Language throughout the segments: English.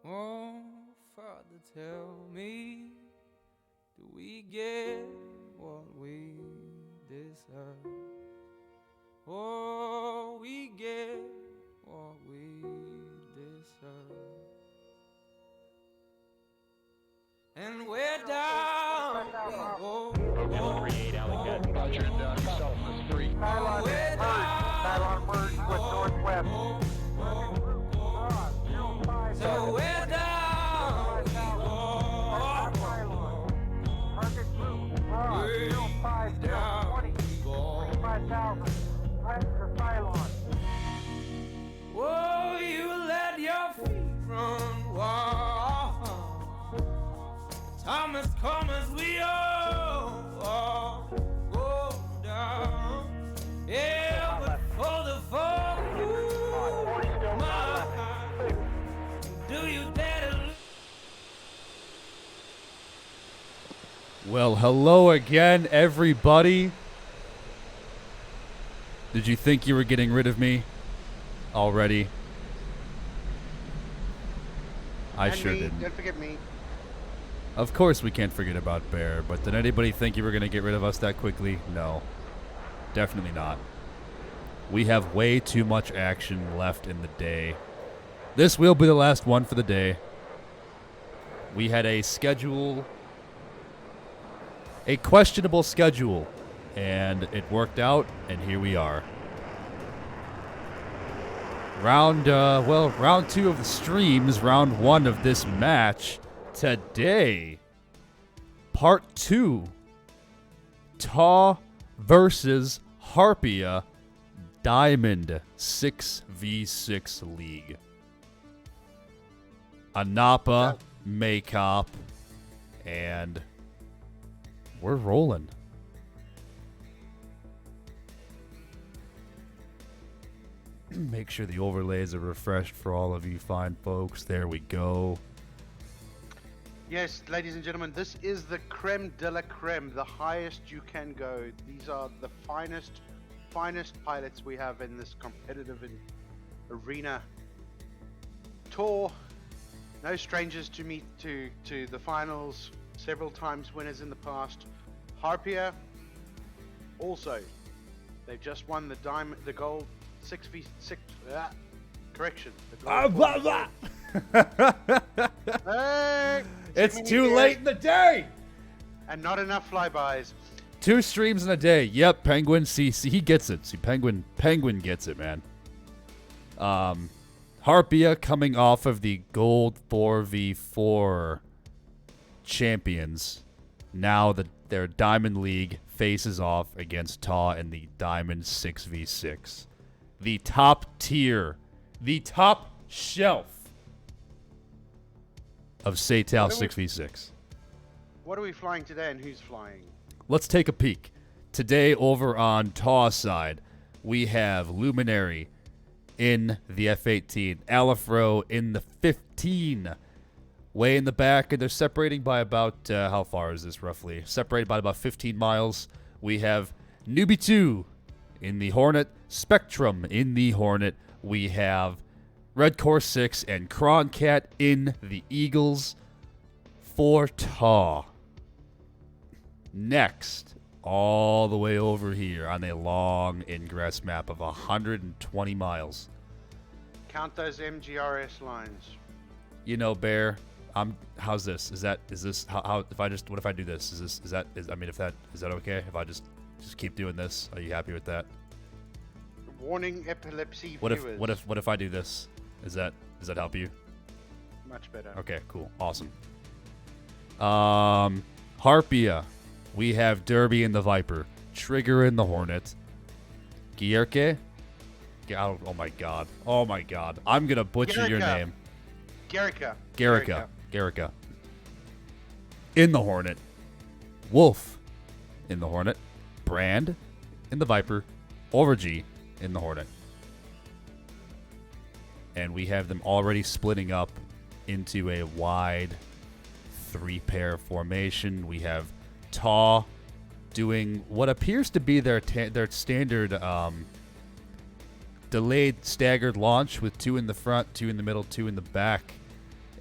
Oh, Father, tell me, do we get what we deserve? Oh, we get what we deserve. And we're down. Oh, oh, 38 Alley Cat. Roger, yourself is free. oh, we're down. merge with Northwest. So we're down. Target group, Broad, 050, 25,000. West for Cylon. Whoa, you let your feet run wild. Thomas, come as we all go down. Yeah, but for the fall, my, do you dare to lose? Well, hello again, everybody. Did you think you were getting rid of me already? I And sure me, didn't. Don't forget me. Of course we can't forget about Bear, but did anybody think you were going to get rid of us that quickly? No. Definitely not. We have way too much action left in the day. This will be the last one for the day. We had a questionable schedule, and it worked out, and here we are. Round 2 of the streams, round 1 of this match. Today, part 2, TAW versus Harpia Diamond 6v6 League. Anapa, Makeup, and we're rolling. Make sure the overlays are refreshed for all of you fine folks. There we go. Yes, ladies and gentlemen, this is the creme de la creme, the highest you can go. These are the finest pilots we have in this competitive arena. TAW, no strangers to meet to the finals, several times winners in the past. Harpia, also, they've just won the gold 6v6. Correction. The gold Hey, It's many too years late in the day. and not enough flybys. 2 streams in a day. Yep, Penguin. See, he gets it. See, Penguin gets it, man. Harpia coming off of the gold 4v4 champions. Now their Diamond League faces off against TAW in the Diamond 6v6. The top tier, the top shelf of SATAL 6v6. What are we flying today and who's flying? Let's take a peek. Today, over on TAW's side, we have Luminary in the F-18, Alafro in the 15. Way in the back, and they're separating by about, how far is this roughly? Separated by about 15 miles. We have Newbie 2 in the Hornet, Spectrum in the Hornet. We have Red Core 6 and Cronkite in the Eagles for TAW. Next, all the way over here on a long ingress map of 120 miles. Count those MGRS lines. You know, Bear, how's this? Is this how if I do this? Is that okay? If I just keep doing this, are you happy with that? Warning epilepsy What viewers. if I do this? Does that help you? Much better. Okay, cool. Awesome. Harpia. We have Derby in the Viper. Trigger in the Hornet. Gierke? Oh my god. I'm gonna butcher your Gerica. name. Gerica. In the Hornet. Wolf in the Hornet. Brand in the Viper. Overg in the Hornet. And we have them already splitting up into a wide 3-pair formation. We have TAW doing what appears to be their standard delayed staggered launch with 2 in the front, 2 in the middle, 2 in the back.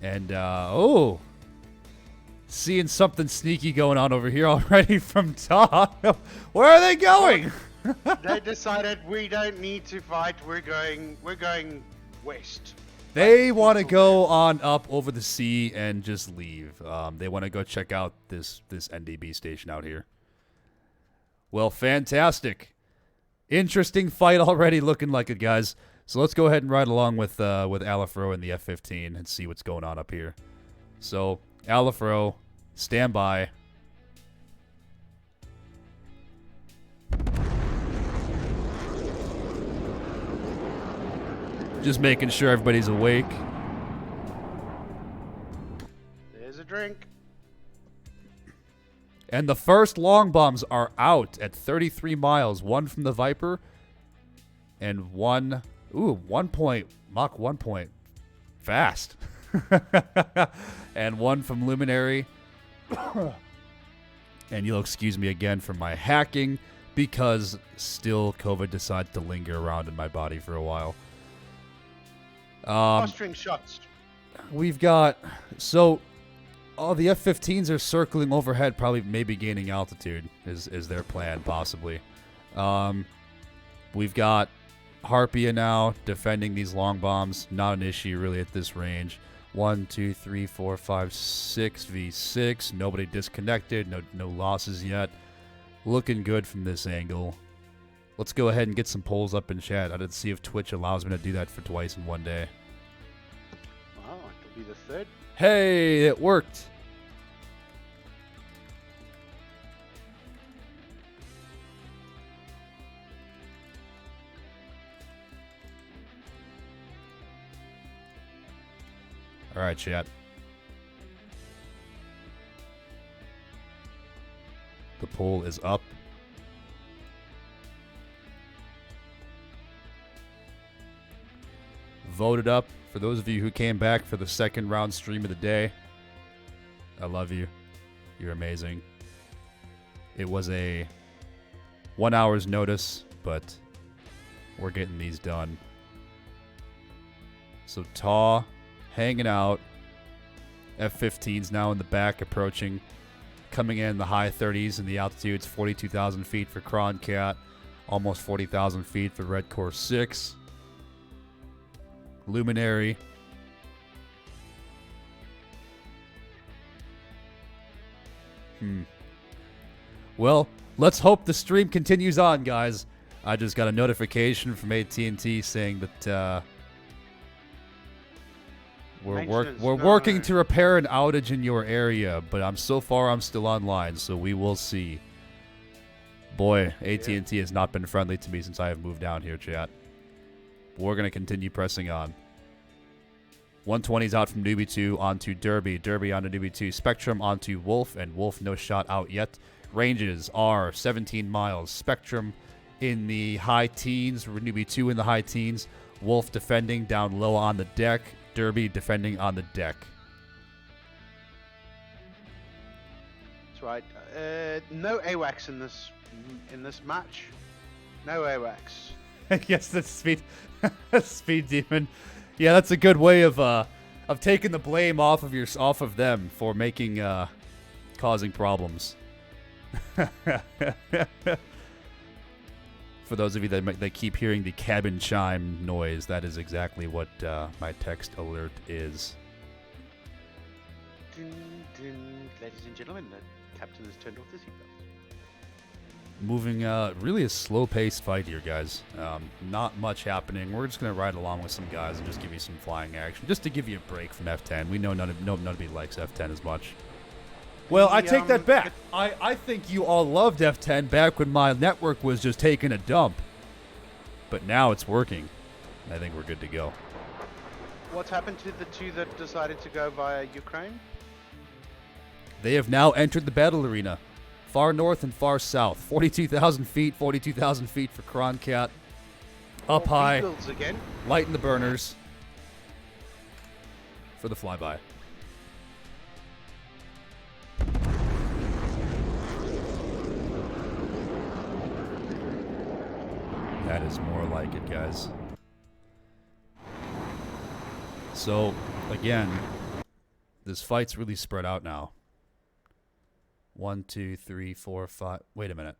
And, oh, seeing something sneaky going on over here already from TAW. Where are they going? They decided we don't need to fight. We're going west. They want to go on up over the sea and just leave. They want to go check out this NDB station out here. Well, fantastic. Interesting fight already looking like it, guys. So let's go ahead and ride along with Alafro and the F-15 and see what's going on up here. So, Alafro, stand by. Just making sure everybody's awake. There's a drink. And the first long bombs are out at 33 miles. One from the Viper and one... Ooh, Mach 1 point. Fast. And one from Luminary. And you'll excuse me again for my hacking because still COVID decided to linger around in my body for a while. Fostering shots. We've got... So... Oh, the F-15s are circling overhead, probably maybe gaining altitude is their plan, possibly. We've got Harpia now defending these long bombs. Not an issue, really, at this range. 1, 2, 3, 4, 5, 6 v6. Nobody disconnected. No losses yet. Looking good from this angle. Let's go ahead and get some polls up in chat. I didn't see if Twitch allows me to do that for twice in one day. Wow, it'll be the third. Hey, it worked. All right, chat. The poll is up. Voted up. For those of you who came back for the second round stream of the day, I love you. You're amazing. It was a 1 hour's notice, but we're getting these done. So TAW hanging out. F-15's now in the back approaching. Coming in the high 30s and the altitude's 42,000 feet for Cronkite. Almost 40,000 feet for Red Core 6. Luminary. Well, let's hope the stream continues on, guys. I just got a notification from AT&T saying that we're working to repair an outage in your area, but I'm still online, so we will see. Boy, AT&T has not been friendly to me since I have moved down here, chat. We're going to continue pressing on. 120's out from Newbie 2 onto Derby. Derby onto Newbie 2. Spectrum onto Wolf, and Wolf no shot out yet. Ranges are 17 miles. Spectrum in the high teens. Newbie 2 in the high teens. Wolf defending down low on the deck. Derby defending on the deck. That's right. No AWACS in this match. No AWACS. Yes, that's Speed Demon. Yeah, that's a good way of taking the blame off of them for making causing problems. For those of you that keep hearing the cabin chime noise, that is exactly what my text alert is. Dun, dun. Ladies and gentlemen, the captain has turned off the seatbelt. Moving, really a slow-paced fight here, guys. Not much happening. We're just going to ride along with some guys and just give you some flying action, just to give you a break from F10. We know nobody likes F10 as much. Well, I take that back. I think you all loved F10 back when my network was just taking a dump. But now it's working. I think we're good to go. What's happened to the two that decided to go via Ukraine? They have now entered the battle arena. Far north and far south. 42,000 feet, 42,000 feet for Cronkite. Up high. Rebuilds again. Lighten the burners. For the flyby. That is more like it, guys. So, again, This fight's really spread out now. 1, 2, 3, 4, 5. Wait a minute.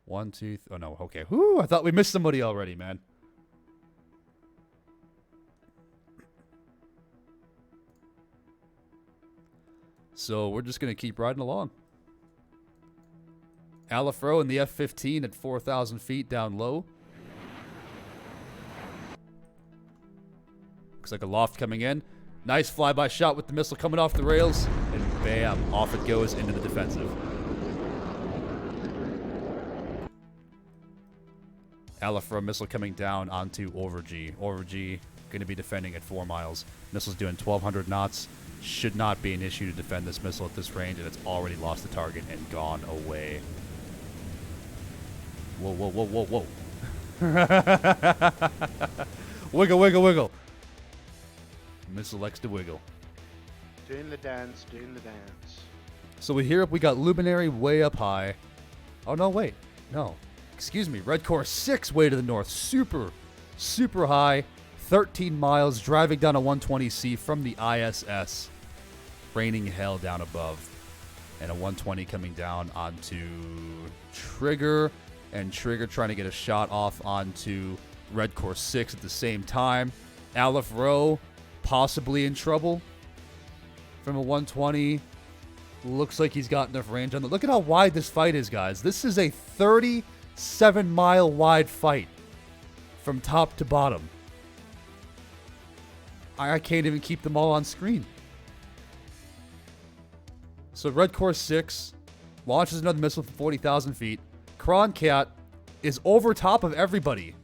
1, 2. Oh no. Okay. Whoo! I thought we missed somebody already, man. So we're just gonna keep riding along. Alafro in the F-15 at 4,000 feet down low. Looks like a loft coming in. Nice flyby shot with the missile coming off the rails. And bam, off it goes into the defensive. Alafro missile coming down onto Overg. Overg going to be defending at 4 miles. Missile's doing 1,200 knots. Should not be an issue to defend this missile at this range, and it's already lost the target and gone away. Whoa, whoa, whoa, whoa, whoa. Wiggle, wiggle, wiggle. Missile likes to wiggle. Doing the dance, doing the dance. So we got Luminary way up high. Oh, no, wait. No. Excuse me. Red Core 6 way to the north. Super, super high. 13 miles driving down a 120C from the ISS. Raining hell down above. And a 120 coming down onto Trigger. And Trigger trying to get a shot off onto Red Core 6 at the same time. Aleph Row possibly in trouble from a 120. Looks like he's got enough range on it. Look at how wide this fight is, guys. This is a 37-mile wide fight from top to bottom. I can't even keep them all on screen. So Red Core 6 launches another missile from 40,000 feet. Cronkite is over top of everybody.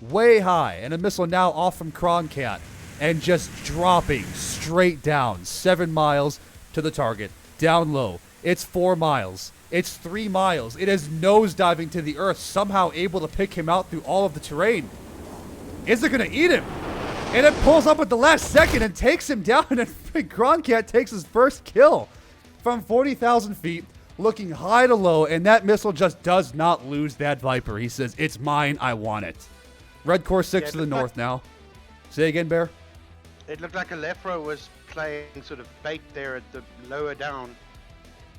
Way high. And a missile now off from Cronkite. And just dropping straight down. 7 miles to the target. Down low. It's 4 miles. It's 3 miles. It is nosediving to the earth. Somehow able to pick him out through all of the terrain. Is it going to eat him? And it pulls up at the last second and takes him down. And Cronkite takes his first kill from 40,000 feet. Looking high to low, and that missile just does not lose that Viper. He says, it's mine, I want it. Red Core 6 to the north now. Say again, Bear? It looked like Alefro was playing sort of bait there at the lower down,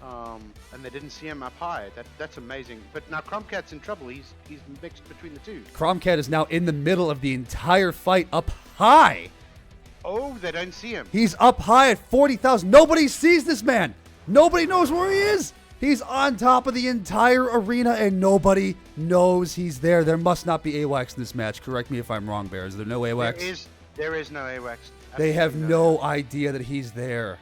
and they didn't see him up high. That's amazing. But now Cronkite's in trouble. He's mixed between the two. Cronkite is now in the middle of the entire fight up high. Oh, they don't see him. He's up high at 40,000. Nobody sees this man. Nobody knows where he is. He's on top of the entire arena, and nobody knows he's there. There must not be AWACS in this match. Correct me if I'm wrong, Bear. Is there no AWACS? There is no AWACS. They have no idea that he's there.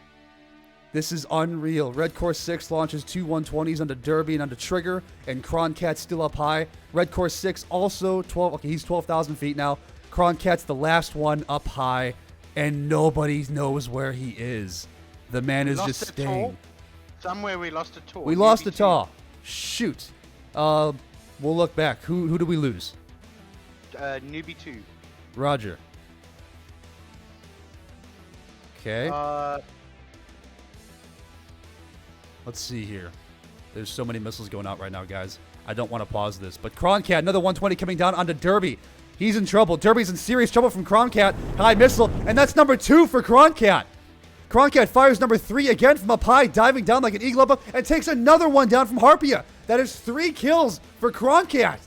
This is unreal. Red Core 6 launches 2 120s onto Derby and onto Trigger, and Cronkite's still up high. Red Core 6 also 12. Okay, he's 12,000 feet now. Cronkite's the last one up high, and nobody knows where he is. The man is just staying. Somewhere we lost a TAW. We lost a TAW. Shoot. We'll look back. Who do we lose? Newbie 2. Roger. Okay. Let's see here. There's so many missiles going out right now, guys. I don't want to pause this. But Cronkite, another 120 coming down onto Derby. He's in trouble. Derby's in serious trouble from Cronkite. High missile. And that's number 2 for Cronkite. Cronkite fires number 3 again from up high, diving down like an eagle up, and takes another one down from Harpia. That is 3 kills for Cronkite.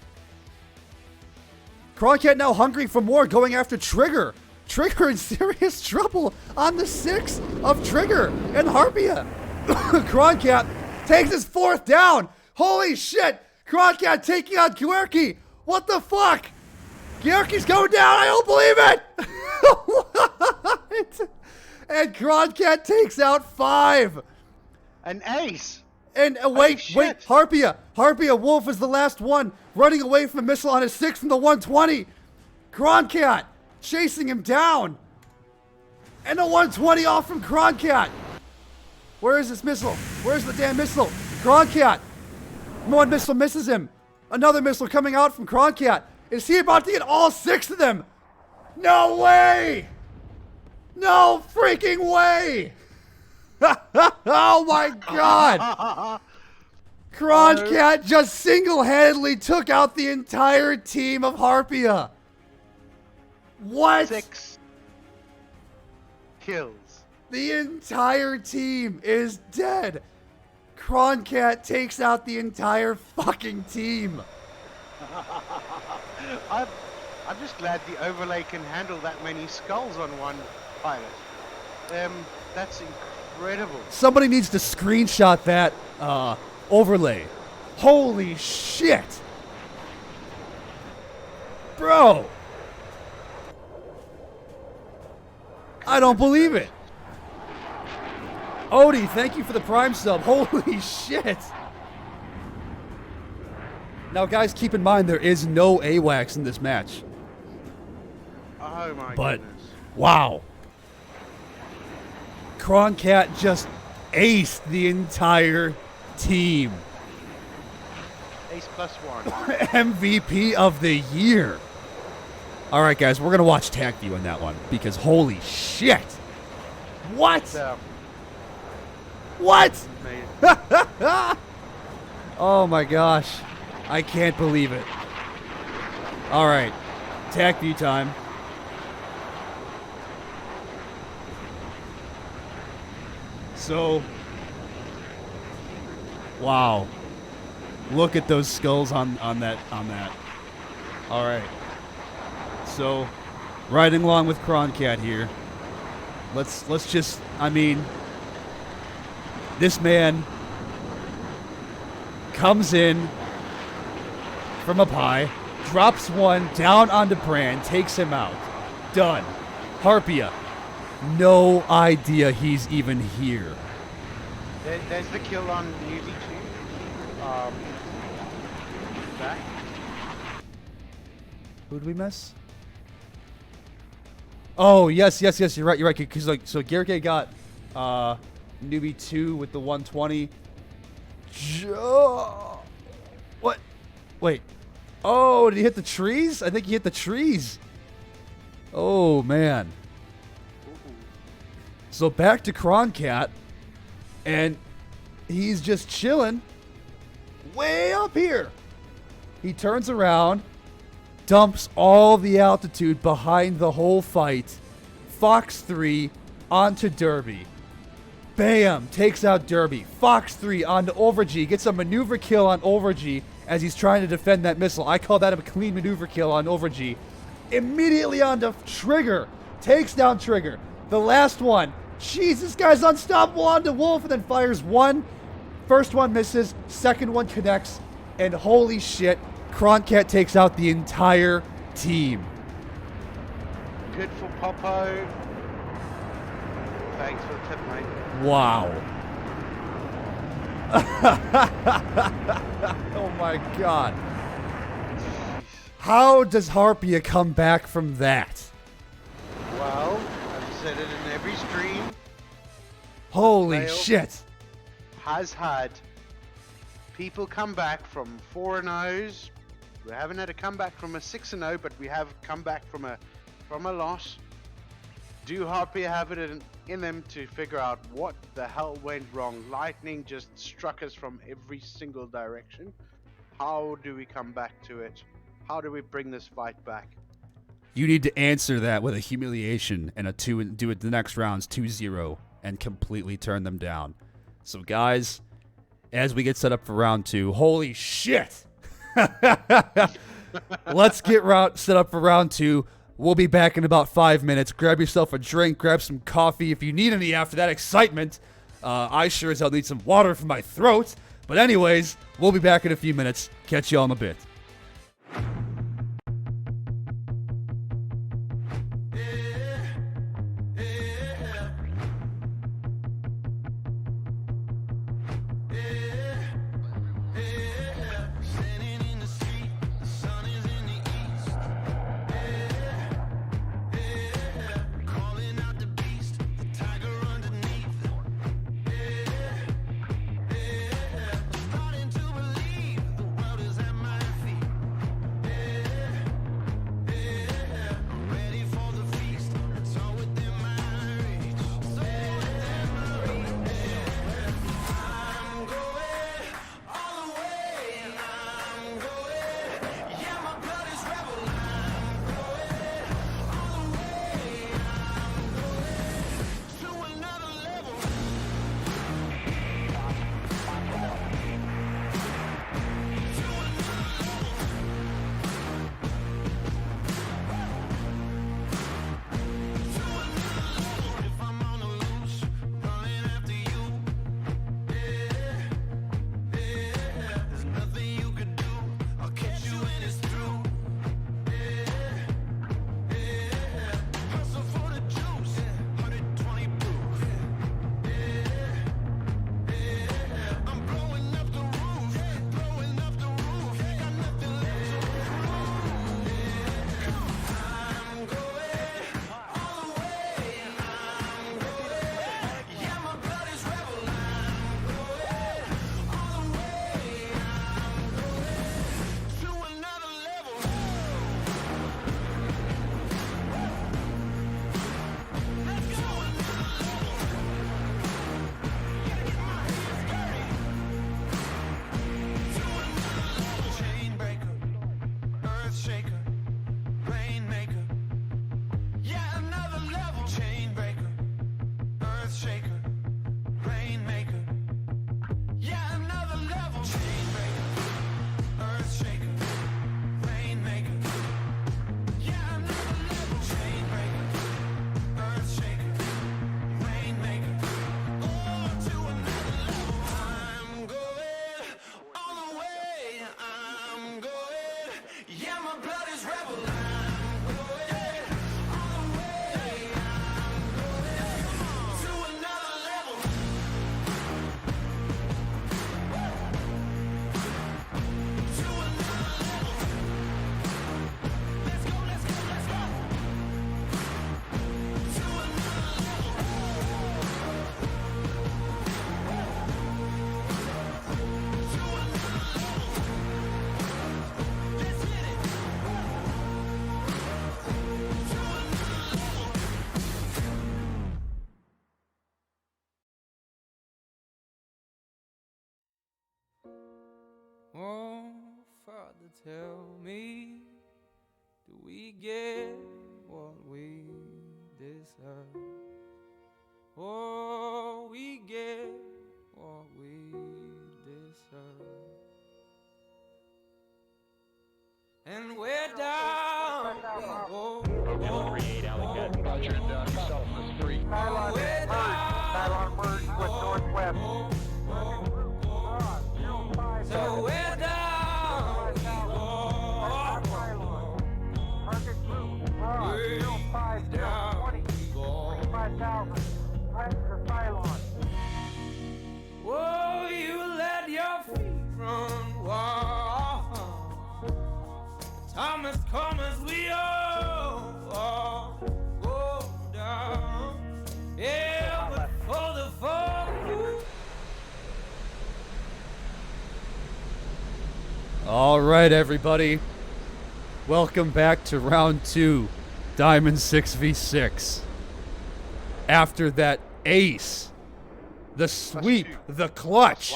Cronkite now hungry for more, going after Trigger. Trigger in serious trouble on the 6 of Trigger and Harpia. Cronkite takes his 4th down. Holy shit! Cronkite taking out Coyote. What the fuck? Coyote's going down. I don't believe it. What? And Cronkite takes out 5. An ace. And wait, Harpia. Harpia Wolf is the last one, running away from a missile on his 6 from the 120. Cronkite chasing him down. And a 120 off from Cronkite. Where is this missile? Where's the damn missile? Cronkite. One missile misses him. Another missile coming out from Cronkite. Is he about to get all 6 of them? No way! No freaking way! Oh my god! Cronkite just single-handedly took out the entire team of Harpia. What? 6 kills. The entire team is dead. Cronkite takes out the entire fucking team. I'm just glad the overlay can handle that many skulls on one pilot. That's incredible. Somebody needs to screenshot that overlay. Holy shit. Bro. I don't believe it. Odie, thank you for the Prime sub. Holy shit. Now, guys, keep in mind there is no AWACS in this match. Oh my But, goodness. wow. Cronkite just aced the entire team. Ace +1. MVP of the year. All right, guys, we're going to watch Tag View on that one because holy shit. What? What? Amazing. Oh my gosh. I can't believe it. All right. Tag View time. So, wow. Look at those skulls on that. All right. So, riding along with Cronkite here. Let's just, I mean, this man comes in from up high, drops one down onto Brand, takes him out. Done. Harpia. No idea he's even here. There's the kill on Newbie too. Back. Who did we miss? Oh, yes, you're right, because so Gerke got Newbie 2 with the 120. What? Wait. Oh, did he hit the trees? I think he hit the trees. Oh, man. So back to Cronkite, and he's just chilling way up here. He turns around, dumps all the altitude behind the whole fight. Fox 3 onto Derby. Bam! Takes out Derby. Fox 3 onto Overg. Gets a maneuver kill on Overg as he's trying to defend that missile. I call that a clean maneuver kill on Overg. Immediately onto Trigger. Takes down Trigger. The last one. Jeez, this guy's unstoppable onto Wolf and then fires one. First one misses. Second one connects. And holy shit, Cronkite takes out the entire team. Good for Popo. Thanks for the tip, mate. Wow. Oh my god. How does Harpia come back from that? Well, I've said it in every stream. Holy Fail. shit. Has had people come back from 4-0s. We haven't had a comeback from a 6-0, but we have come back from a loss. Do Harpia have it in them to figure out what the hell went wrong? Lightning just struck us from every single direction. How do we come back to it? How do we bring this fight back? You need to answer that with a humiliation and do it the next rounds 2-0 and completely turn them down. So guys, as we get set up for round 2, holy shit. Let's get set up for round 2. We'll be back in about 5 minutes. Grab yourself a drink, grab some coffee if you need any after that excitement. I sure as hell need some water for my throat. But anyways, we'll be back in a few minutes. Catch y'all in a bit. Oh, Father, tell me, do we get what we deserve? Oh, we get what we deserve. And we're down. Oh, Local 38 Alley Cut. Nylon we're merge. down. Nylon merge with northwest. So we're down. Target group, broad, 05, Down. 20, 25,000. West for Cylon. Whoa, you let your feet run wild. Thomas, come as we all go down. Yeah, but for the fall. All right, everybody. Welcome back to round 2, Diamond 6v6. After that ace, the sweep, the clutch.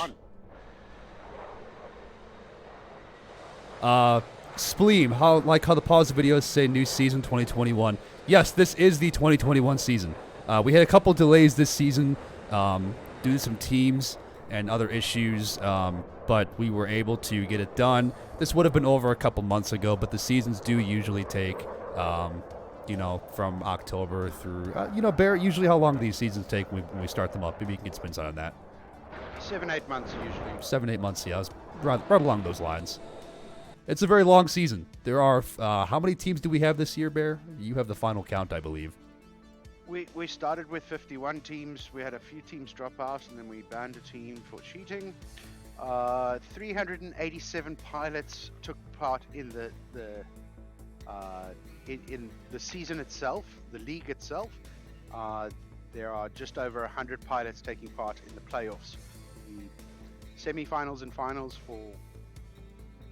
Spleem, how the pause videos say new season 2021. Yes, this is the 2021 season. We had a couple delays this season due to some teams and other issues, but we were able to get it done. This would have been over a couple months ago, but the seasons do usually take, from October through, Barrett, usually how long these seasons take when we start them up? Maybe you can get some insight on that. 7-8 months usually. 7-8 months, yeah. It's right along those lines. It's a very long season. There are, how many teams do we have this year, Bear? You have the final count, I believe. We started with 51 teams. We had a few teams drop out, and then we banned a team for cheating. 387 pilots took part in the season itself, the league itself. There are just over 100 pilots taking part in the playoffs, the semi-finals and finals for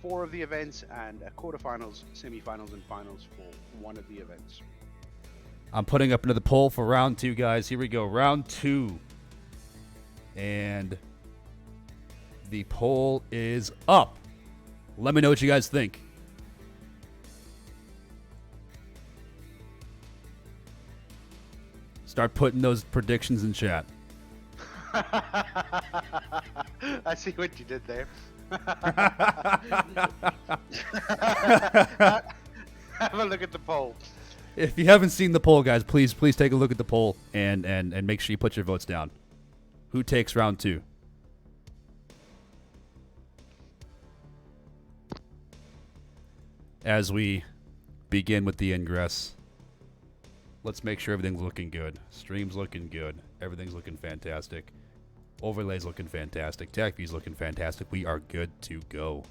4 of the events, and quarterfinals, semi-finals, and finals for 1 of the events. I'm putting up another poll for round 2, guys. Here we go, round 2. And the poll is up. Let me know what you guys think. Start putting those predictions in chat. I see what you did there. Have a look at the poll. If you haven't seen the poll, guys, please take a look at the poll and make sure you put your votes down. Who takes round 2? As we begin with the ingress, let's make sure everything's looking good. Stream's looking good. Everything's looking fantastic. Overlay's looking fantastic. Tech view's looking fantastic. We are good to go.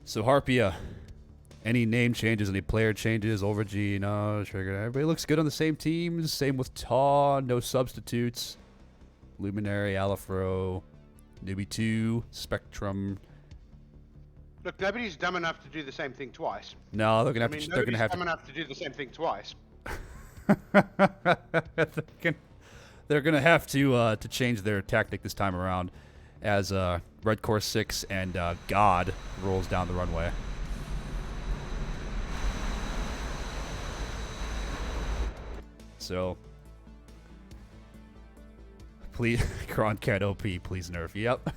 So Harpia, any name changes, any player changes? Overg, no. Trigger. Everybody looks good on the same teams. Same with TAW. No substitutes. Luminary, Alafro, Newbie 2, Spectrum. Look, nobody's dumb enough to do the same thing twice. No, they're gonna have Nobody's they're gonna have dumb enough to do the same thing twice. they're gonna have to change their tactic this time around, as Red Core 6 and God rolls down the runway. So, please, Cronkite OP, please nerf. Yep.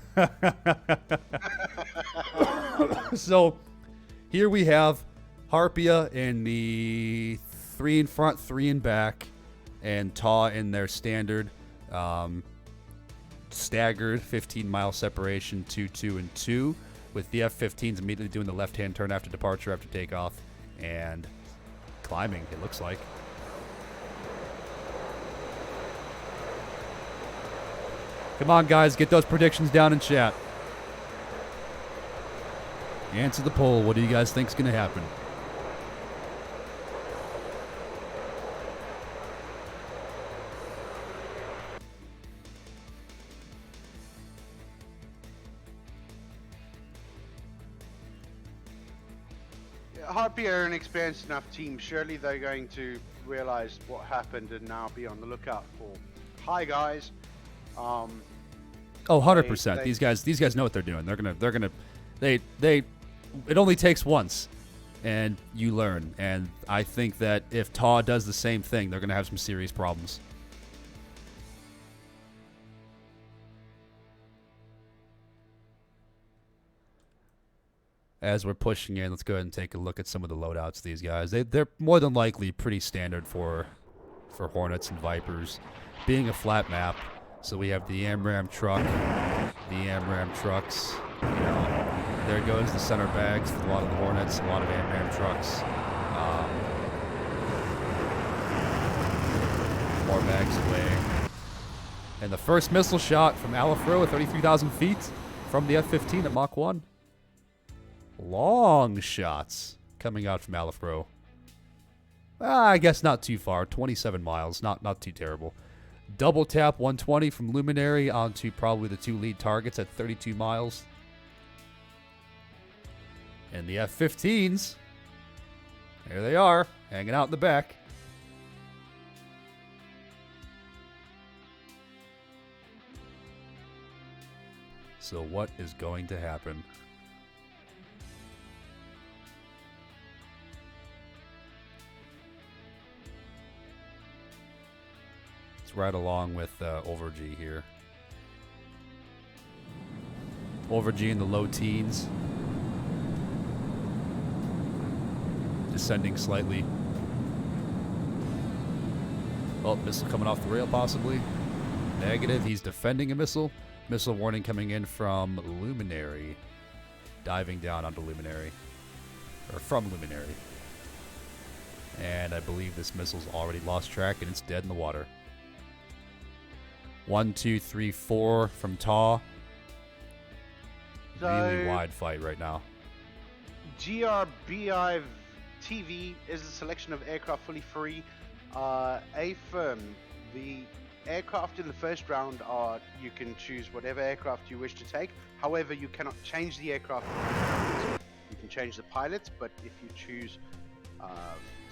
So, here we have Harpia in the 3 in front, 3 in back, and TAW in their standard staggered 15-mile separation, 2, 2, and 2. with the F-15s immediately doing the left-hand turn after departure, after takeoff, and climbing, it looks like. Come on, guys, get those predictions down in chat. Answer the poll. What do you guys think is going to happen? Harpia are an experienced enough team. Surely they're going to realize what happened and now be on the lookout for hi guys. Oh, 100%. they- These guys know what they're doing. It only takes once, and you learn. And I think that if TAW does the same thing, they're gonna have some serious problems. As we're pushing in, let's go ahead and take a look at some of the loadouts of these guys. They're more than likely pretty standard for Hornets and Vipers, being a flat map. So we have the AMRAAM truck, the AMRAAM trucks. You know, there goes the center bags for a lot of the Hornets, a lot of AMRAAM trucks. More bags away. And the first missile shot from Alafro at 33,000 feet from the F-15 at Mach 1. Long shots coming out from Alafro. I guess not too far. 27 miles. Not too terrible. Double tap 120 from Luminary onto probably the two lead targets at 32 miles. And the F-15s, there they are, hanging out in the back. So what is going to happen? It's right along with Overg here. Overg in the low teens. Descending slightly. Oh, missile coming off the rail possibly. Negative, he's defending a missile. Missile warning coming in from Luminary. Diving down onto Luminary. Or from Luminary. And I believe this missile's already lost track and it's dead in the water. 1, 2, 3, 4 from TAW. Really wide fight right now. GRBI TV is a selection of aircraft fully free. A-firm, the aircraft in the first round are, you can choose whatever aircraft you wish to take. However, you cannot change the aircraft. You can change the pilots, but if you choose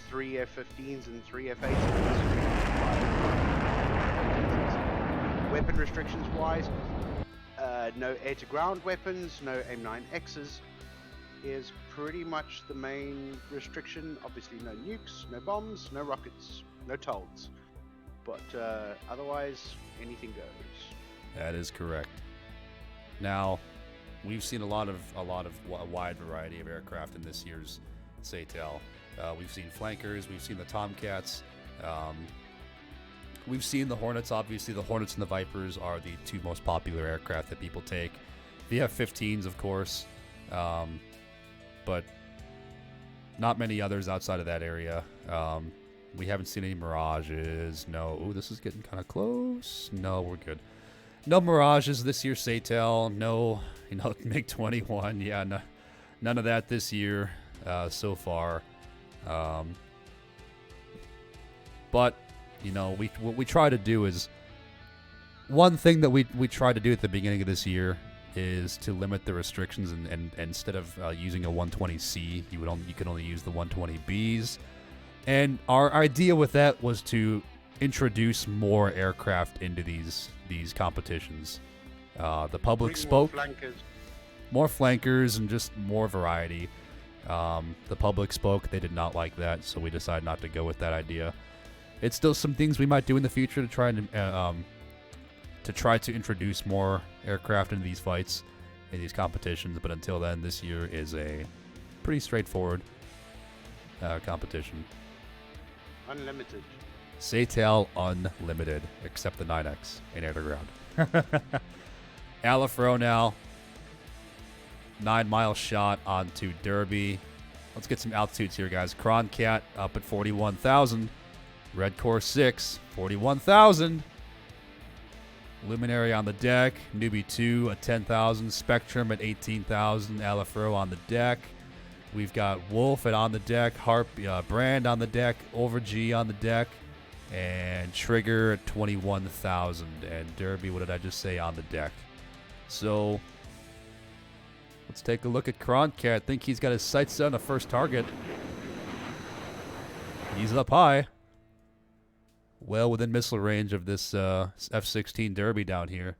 3 F-15s and 3 F-18s, weapon restrictions wise, no air-to-ground weapons, no AIM-9Xs is pretty much the main restriction. Obviously no nukes, no bombs, no rockets, no TOWs. But otherwise, anything goes. That is correct. Now, we've seen a wide variety of aircraft in this year's SATEL. We've seen flankers, we've seen the Tomcats, we've seen the Hornets. Obviously, the Hornets and the Vipers are the two most popular aircraft that people take. The F-15s, of course, but not many others outside of that area. We haven't seen any Mirages. No. Ooh, this is getting kind of close. No, we're good. No Mirages this year, SATEL. No, MiG-21. Yeah, no, none of that this year so far. But, what we try to do is, one thing that we try to do at the beginning of this year is to limit the restrictions, and instead of using a 120C, you can only use the 120Bs. And our idea with that was to introduce more aircraft into these competitions. The public spoke. More flankers and just more variety. The public spoke. They did not like that, so we decided not to go with that idea. It's still some things we might do in the future to try to introduce more aircraft into these fights, in these competitions. But until then, this year is a pretty straightforward competition. Unlimited. SATEL Unlimited, except the 9X in air to ground. Alafro now. 9-mile shot onto Derby. Let's get some altitudes here, guys. Cronkite up at 41,000. Red Core 6, 41,000. Luminary on the deck. Newbie 2 at 10,000. Spectrum at 18,000. Alafro on the deck. We've got Wolf on the deck. Harpia, Brand on the deck. Over G on the deck. And Trigger at 21,000. And Derby, what did I just say, on the deck? So, let's take a look at Cronkite. I think he's got his sights set on the first target. He's up high. Well within missile range of this F-16 Derby down here.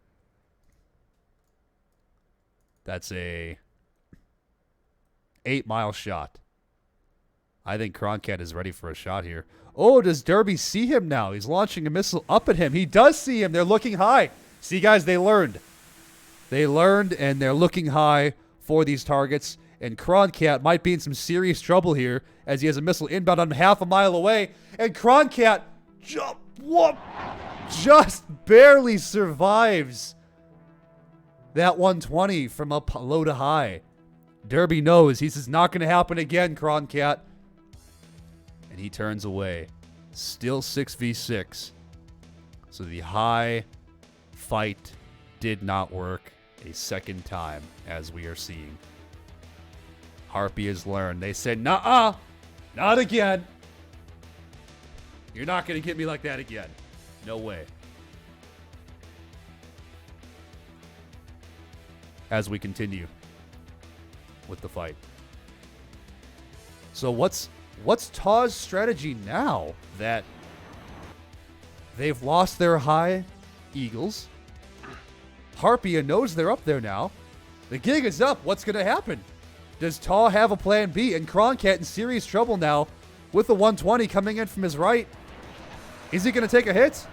That's a 8-mile shot. I think Cronkite is ready for a shot here. Oh, does Derby see him now? He's launching a missile up at him. He does see him. They're looking high. See, guys, they learned. They learned, and they're looking high for these targets. And Cronkite might be in some serious trouble here as he has a missile inbound on half a mile away. And Cronkite just barely survives that 120 from up low to high. Derby knows this is not going to happen again, Cronkite. And he turns away. Still 6v6. So the high fight did not work a second time, as we are seeing. Harpia's learned. They said, "Nuh-uh, not again. You're not going to get me like that again. No way." As we continue with the fight. So what's TAW's strategy now that they've lost their high eagles? Harpia knows they're up there now. The gig is up. What's going to happen? Does TAW have a plan B? And Cronkite in serious trouble now with the 120 coming in from his right. Is he going to take a hit?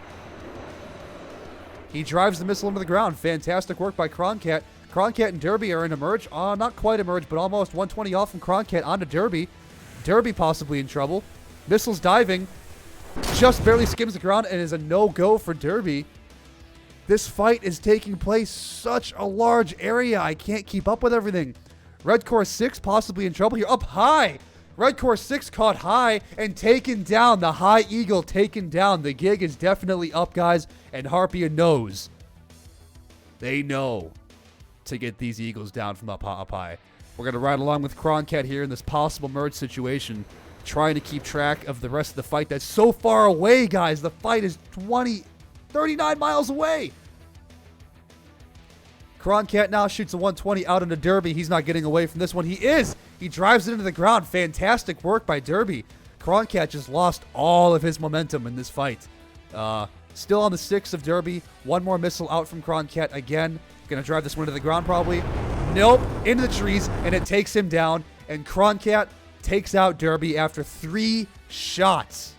He drives the missile into the ground. Fantastic work by Cronkite. Cronkite and Derby are in emerge. Not quite emerge, but almost 120 off from Cronkite onto Derby. Derby possibly in trouble. Missiles diving. Just barely skims the ground and is a no-go for Derby. This fight is taking place such a large area. I can't keep up with everything. Red Core 6 possibly in trouble here. Up high. Red Core 6 caught high and taken down. The High Eagle taken down. The gig is definitely up, guys. And Harpia knows. They know to get these Eagles down from up high. We're going to ride along with Cronkite here in this possible merge situation. Trying to keep track of the rest of the fight that's so far away, guys. The fight is 39 miles away. Cronkite now shoots a 120 out into Derby. He's not getting away from this one. He is. He drives it into the ground. Fantastic work by Derby. Cronkite just lost all of his momentum in this fight. Still on the 6 of Derby. One more missile out from Cronkite again. Gonna drive this one to the ground probably. Nope. Into the trees, and it takes him down. And Cronkite takes out Derby after 3 shots.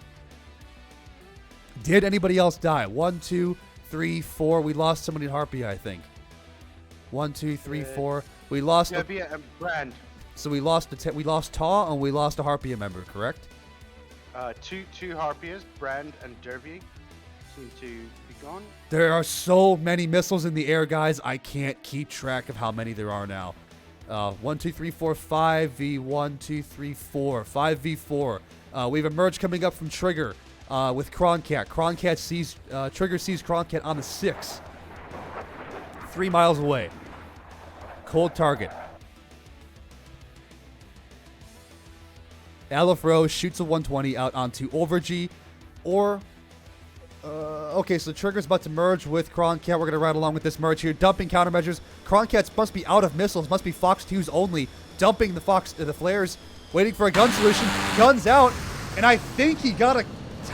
Did anybody else die? 1, 2, 3, 4. We lost somebody in Harpia, I think. 1, 2, 3, 4. We lost. Harpia and Brand. So we lost TAW and we lost a Harpia member, correct? Two Harpias, Brand and Derby, seem to be gone. There are so many missiles in the air, guys. I can't keep track of how many there are now. 1, 2, 3, 4, 5 v 1, 2, 3, 4, 5 v 4. We have a merge coming up from Trigger with Cronkite. Trigger sees Cronkite on the 6, 3 miles away. Cold target. Alafro shoots a 120 out onto Overg, or okay, so Trigger's about to merge with Cronkite. We're going to ride along with this merge here. Dumping countermeasures. Cronkite must be out of missiles. Must be Fox 2s only. Dumping the flares. Waiting for a gun solution. Guns out. And I think he got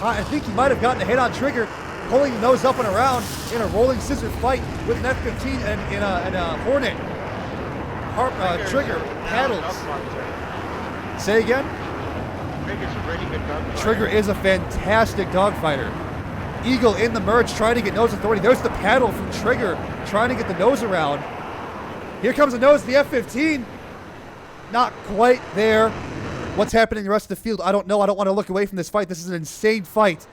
I think he might have gotten a hit on Trigger. Pulling the nose up and around in a rolling scissor fight with an F-15 and a Hornet. Trigger paddles. Say again? Trigger's a really good dogfighter. Trigger is a fantastic dogfighter. Eagle in the merge trying to get nose authority. There's the paddle from Trigger trying to get the nose around. Here comes the nose, the F-15. Not quite there. What's happening in the rest of the field? I don't know. I don't want to look away from this fight. This is an insane fight.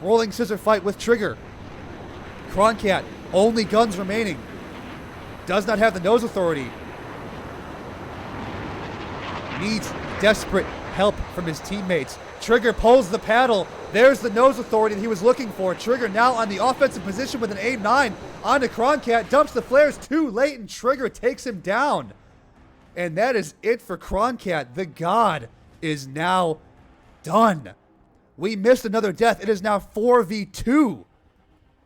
Rolling scissor fight with Trigger. Cronkite, only guns remaining. Does not have the nose authority. needs desperate help from his teammates. Trigger pulls the paddle. There's the nose authority that he was looking for. Trigger now on the offensive position with an aim-9 onto Cronkite. Dumps the flares too late, and Trigger takes him down. And that is it for Cronkite. The god is now done. We missed another death. It is now 4v2.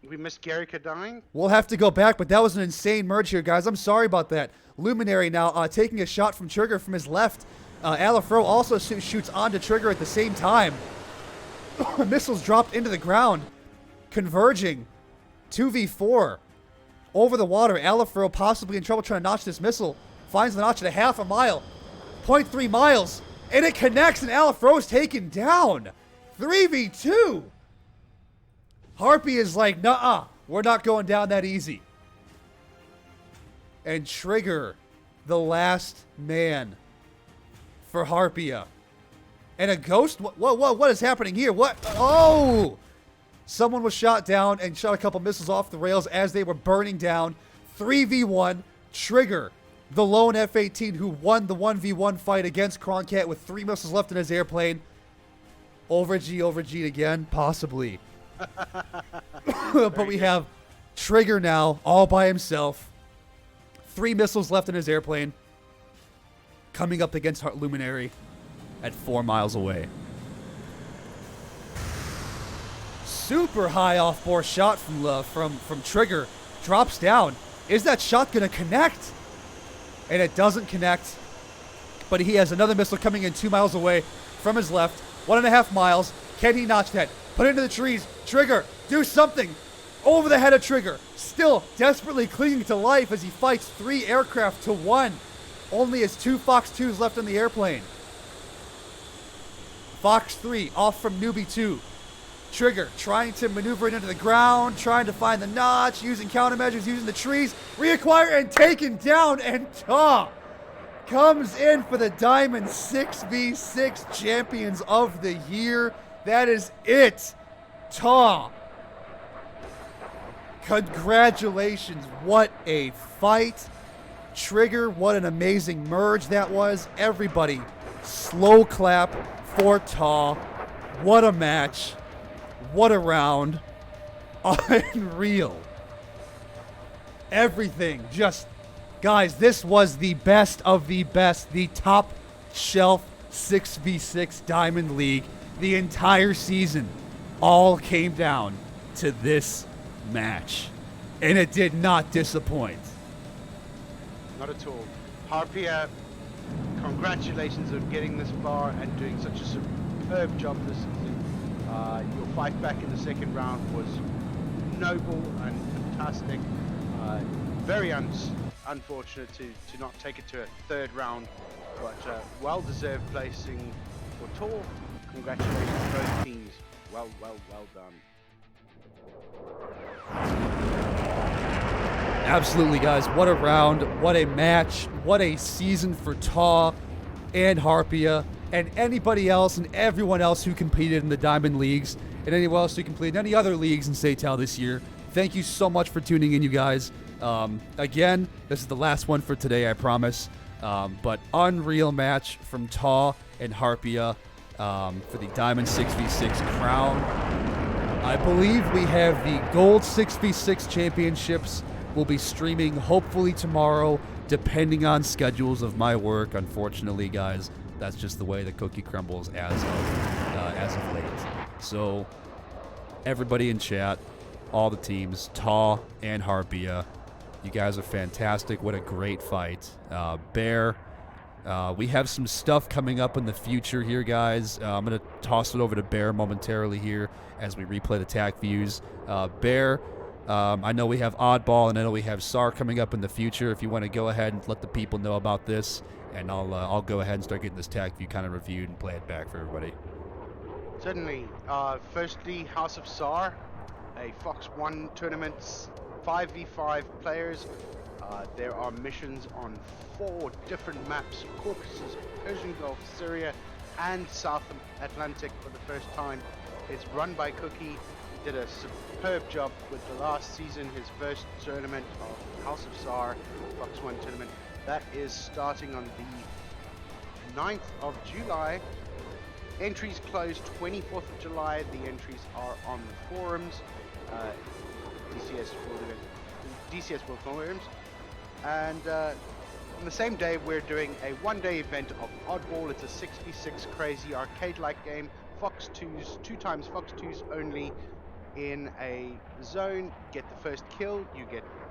We missed Garrica dying. We'll have to go back, but that was an insane merge here, guys. I'm sorry about that. Luminary now taking a shot from Trigger from his left. Alafro also shoots onto Trigger at the same time. Missiles dropped into the ground, converging. 2v4 over the water. Alafro possibly in trouble trying to notch this missile. Finds the notch at a half a mile. 0.3 miles. And it connects, and Alafro is taken down. 3v2. Harpy is like, nuh-uh, we're not going down that easy. And Trigger, the last man for Harpia. And a ghost? What is happening here? What? Oh! Someone was shot down and shot a couple missiles off the rails as they were burning down. 3v1. Trigger, the lone F-18 who won the 1v1 fight against Cronkite with 3 missiles left in his airplane. Overg again? Possibly. But we have Trigger now, all by himself. 3 missiles left in his airplane. Coming up against Luminary at 4 miles away. Super high off-bore shot from Trigger. Drops down. Is that shot going to connect? And it doesn't connect. But he has another missile coming in 2 miles away from his left. 1.5 miles. Can he notch that? Put it into the trees. Trigger, do something. Over the head of Trigger. Still desperately clinging to life as he fights 3 aircraft to 1. Only has 2 Fox 2s left in the airplane. Fox 3 off from Newbie 2. Trigger trying to maneuver it into the ground, trying to find the notch, using countermeasures, using the trees. Reacquire and taken down, and TAW comes in for the Diamond 6v6 Champions of the Year. That is it. TAW. Congratulations. What a fight. Trigger, what an amazing merge that was. Everybody, slow clap for TAW. What a match. What a round. Unreal. Everything just... Guys, this was the best of the best. The top shelf 6v6 Diamond League. The entire season all came down to this match. And it did not disappoint. Not at all. Harpia, congratulations on getting this far and doing such a superb job this season. Your fight back in the second round was noble and fantastic. Very unfortunate to not take it to a third round, but well-deserved placing for TAW. Congratulations to both teams. Well done. Absolutely, guys. What a round. What a match. What a season for TAW and Harpia and anybody else and everyone else who competed in the Diamond Leagues and anyone else who competed in any other leagues in SATAL this year. Thank you so much for tuning in, you guys. Again, this is the last one for today, I promise. But unreal match from TAW and Harpia for the Diamond 6v6 crown. I believe we have the Gold 6v6 Championships. Will be streaming hopefully tomorrow, depending on schedules of my work. Unfortunately, guys, that's just the way the cookie crumbles as of late. So, everybody in chat, all the teams, TAW and Harpia, you guys are fantastic. What a great fight. Bear, we have some stuff coming up in the future here, guys. I'm going to toss it over to Bear momentarily here as we replay the TAC views. Bear, I know we have Oddball, and I know we have SAR coming up in the future. If you want to go ahead and let the people know about this, and I'll go ahead and start getting this TAC view kind of reviewed and play it back for everybody. Certainly. Firstly, House of SAR, a Fox 1 tournament, 5v5 players. There are missions on 4 different maps: Caucasus, Persian Gulf, Syria, and South Atlantic for the first time. It's run by Cookie. He did a superb job with the last season, his first tournament of House of SAR, Fox 1 tournament. That is starting on the 9th of July. Entries close 24th of July. The entries are on the forums, DCS World Forums. And on the same day, we're doing a one-day event of Oddball. It's a 6v6 crazy arcade-like game. Fox 2s, 2x Fox 2s only in a zone. Get the first kill, you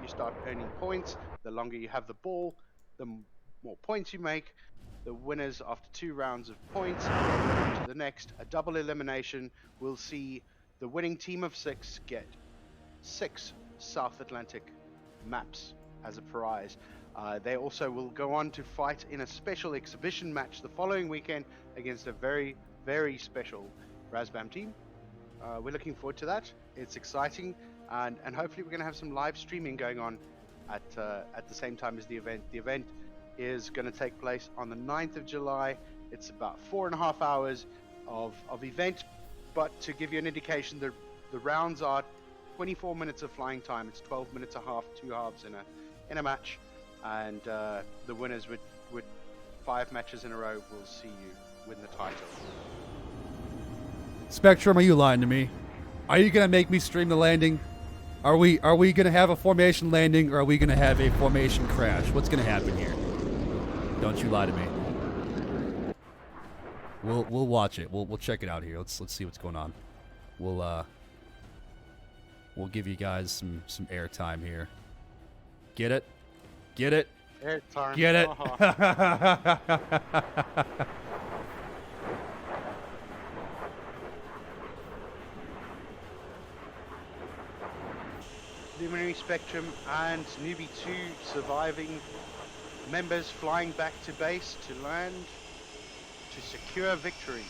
start earning points. The longer you have the ball, the more points you make. The winners after 2 rounds of points to the next, a double elimination. We'll see the winning team of 6 get 6 South Atlantic maps as a prize. They also will go on to fight in a special exhibition match the following weekend against a very, very special Razbam team. We're looking forward to that. It's exciting, and hopefully we're going to have some live streaming going on at the same time as the event. The event is going to take place on the 9th of July. It's about 4.5 hours of event, but to give you an indication, the rounds are 24 minutes of flying time. It's 12 minutes a half, 2 halves in a match, and the winners with 5 matches in a row will see you win the title. Spectrum, are you lying to me? Are you gonna make me stream the landing? Are we gonna have a formation landing, or are we gonna have a formation crash? What's gonna happen here? Don't you lie to me. We'll watch it. We'll check it out here. Let's see what's going on. We'll give you guys some airtime here. Get it? Get it? Airtime. Get it? Luminary Spectrum and Newbie 2 surviving members flying back to base to land to secure victory.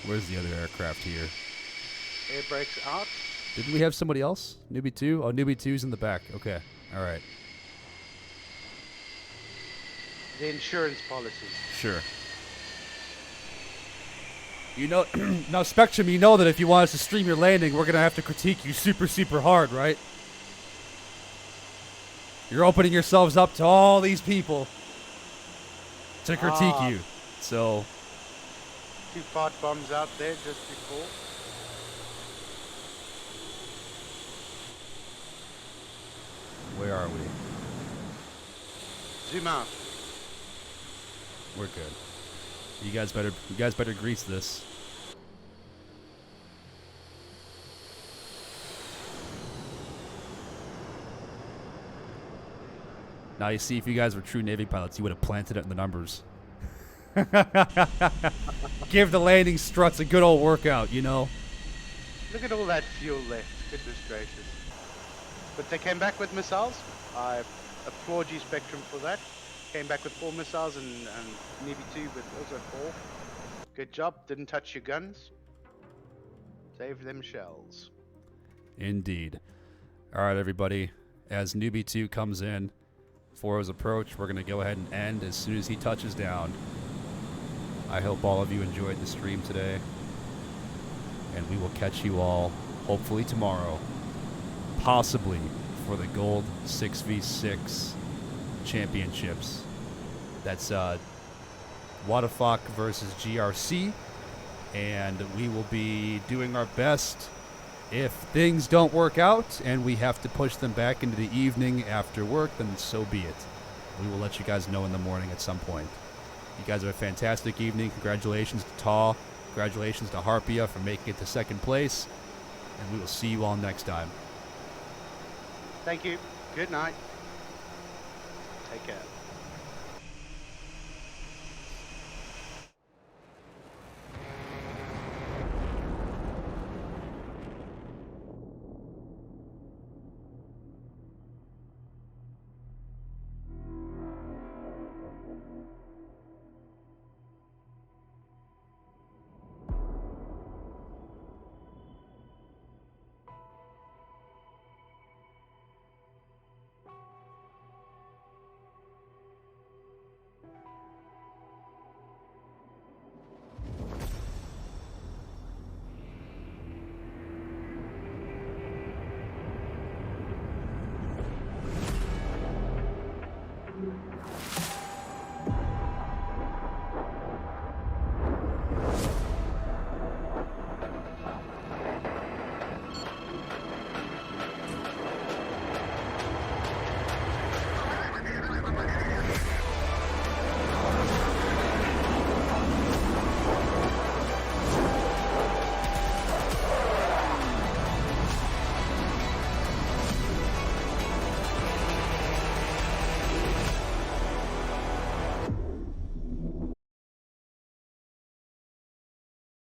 Where's the other aircraft here? Air brakes out. Didn't we have somebody else? Newbie 2? Oh, Newbie 2's in the back. Okay. All right. The insurance policy. Sure. You know, now Spectrum, you know that if you want us to stream your landing, we're going to have to critique you super, super hard, right? You're opening yourselves up to all these people to critique you. So... 2 fart bombs out there just before. Where are we? Zoom out. We're good. You guys better grease this. Now you see, if you guys were true Navy pilots, you would have planted it in the numbers. Give the landing struts a good old workout, you know. Look at all that fuel left. Goodness gracious. But they came back with missiles. I applaud you, Spectrum, for that. Came back with 4 missiles and Navy 2 with also 4. Good job. Didn't touch your guns. Save them shells. Indeed. All right, everybody. As Newbie 2 comes in for his approach, we're going to go ahead and end as soon as he touches down. I hope all of you enjoyed the stream today. And we will catch you all, hopefully tomorrow, possibly for the Gold 6v6 Championships. That's Wadafok versus GRC. And we will be doing our best. If things don't work out and we have to push them back into the evening after work, then so be it. We will let you guys know in the morning at some point. You guys have a fantastic evening. Congratulations to TAW. Congratulations to Harpia for making it to 2nd place. And we will see you all next time. Thank you. Good night. Take care.